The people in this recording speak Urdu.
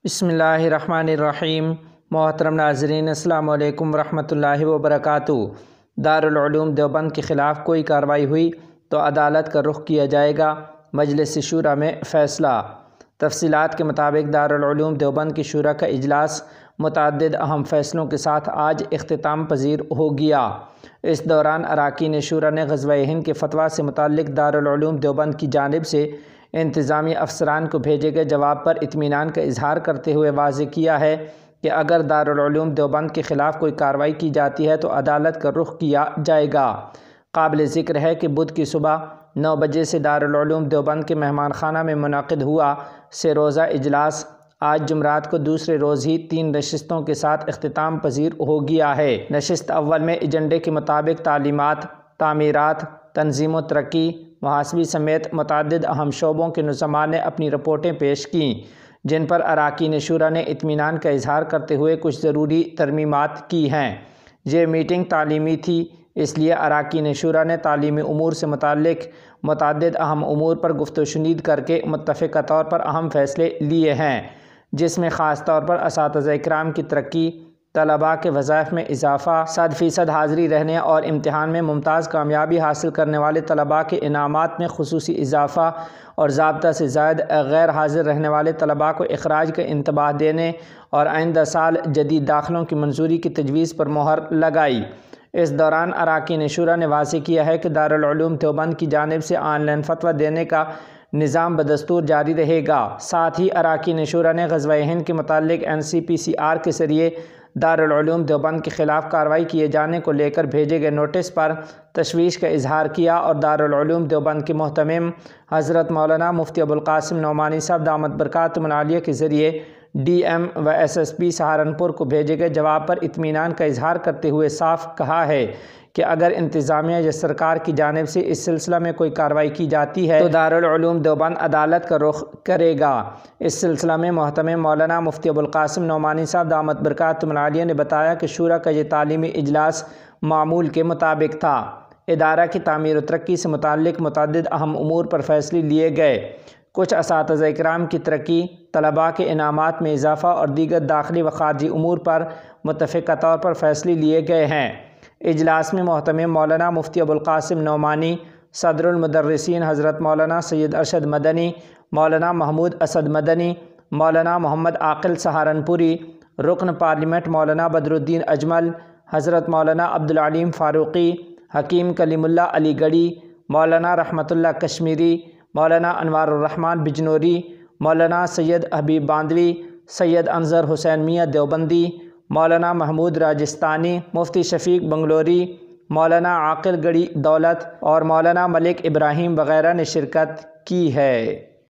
بسم اللہ الرحمن الرحیم۔ محترم ناظرین، السلام علیکم ورحمۃ اللہ وبرکاتہ۔ دارالعلوم دیوبند کے خلاف کوئی کارروائی ہوئی تو عدالت کا رخ کیا جائے گا، مجلس شورا میں فیصلہ۔ تفصیلات کے مطابق دارالعلوم دیوبند کی شورا کا اجلاس متعدد اہم فیصلوں کے ساتھ آج اختتام پذیر ہو گیا۔ اس دوران اراکین شورا نے غزوہ ہند کے فتویٰ سے متعلق دارالعلوم دیوبند کی جانب سے انتظامی افسران کو بھیجے گئے جواب پر اطمینان کا اظہار کرتے ہوئے واضح کیا ہے کہ اگر دارالعلوم دیوبند کے خلاف کوئی کارروائی کی جاتی ہے تو عدالت کا رخ کیا جائے گا۔ قابل ذکر ہے کہ بدھ کی صبح 9 بجے سے دارالعلوم دیوبند کے مہمان خانہ میں منعقد ہوا سے روزہ اجلاس آج جمعرات کو دوسرے روز ہی 3 نشستوں کے ساتھ اختتام پذیر ہو گیا ہے۔ نشست اول میں ایجنڈے کے مطابق تعلیمات، تعمیرات، تنظیم و ترقی، محاسبی سمیت متعدد اہم شعبوں کے نظماء نے اپنی رپورٹیں پیش کیں، جن پر اراکین شورا نے اطمینان کا اظہار کرتے ہوئے کچھ ضروری ترمیمات کی ہیں۔ یہ میٹنگ تعلیمی تھی، اس لیے اراکین شورا نے تعلیمی امور سے متعلق متعدد اہم امور پر گفت و شنید کر کے متفقہ طور پر اہم فیصلے لیے ہیں، جس میں خاص طور پر اساتذہ اکرام کی ترقی، طلباء کے وظائف میں اضافہ، 100% حاضری رہنے اور امتحان میں ممتاز کامیابی حاصل کرنے والے طلباء کے انعامات میں خصوصی اضافہ اور ضابطہ سے زائد غیر حاضر رہنے والے طلباء کو اخراج کا انتباہ دینے اور آئندہ سال جدید داخلوں کی منظوری کی تجویز پر مہر لگائی۔ اس دوران اراکین شورا نے واضح کیا ہے کہ دارالعلوم دیوبند کی جانب سے آن لائن فتویٰ دینے کا نظام بدستور جاری رہے گا۔ ساتھ ہی اراکین شورا نے غزوہ ہند کے متعلق NCPCR کے ذریعے دارالعلوم دیوبند کے خلاف کارروائی کیے جانے کو لے کر بھیجے گئے نوٹس پر تشویش کا اظہار کیا اور دارالعلوم دیوبند کے محتمم حضرت مولانا مفتی ابوالقاسم نعمانی صاحب دامت برکاتہم العالیہ کے ذریعے DM و SSP سہارنپور کو بھیجے گئے جواب پر اطمینان کا اظہار کرتے ہوئے صاف کہا ہے کہ اگر انتظامیہ یا سرکار کی جانب سے اس سلسلہ میں کوئی کارروائی کی جاتی ہے تو دارالعلوم دیوبند عدالت کا رخ کرے گا۔ اس سلسلہ میں محتمم مولانا مفتی ابوالقاسم نعمانی صاحب دامت برکاتہم العالیہ نے بتایا کہ شورا کا یہ تعلیمی اجلاس معمول کے مطابق تھا۔ ادارہ کی تعمیر و ترقی سے متعلق متعدد اہم امور پر فیصلے لیے گئے۔ کچھ اساتذہ اکرام کی ترقی، طلباء کے انعامات میں اضافہ اور دیگر داخلی و خارجی امور پر متفقہ طور پر فیصلے لیے گئے ہیں۔ اجلاس میں محتمم مولانا مفتی ابوالقاسم نعمانی، صدر المدرسین حضرت مولانا سید ارشد مدنی، مولانا محمود اسد مدنی، مولانا محمد عاقل سہارنپوری، رکن پارلیمنٹ مولانا بدرالدین اجمل، حضرت مولانا عبدالعلیم فاروقی، حکیم کلیم اللہ علی گڑھی، مولانا رحمت اللہ کشمیری، مولانا انوار الرحمن بجنوری، مولانا سید حبیب باندوی، سید انظر حسین میاں دیوبندی، مولانا محمود راجستانی، مفتی شفیق بنگلوری، مولانا عاقل گڑھی دولت اور مولانا ملک ابراہیم وغیرہ نے شرکت کی ہے۔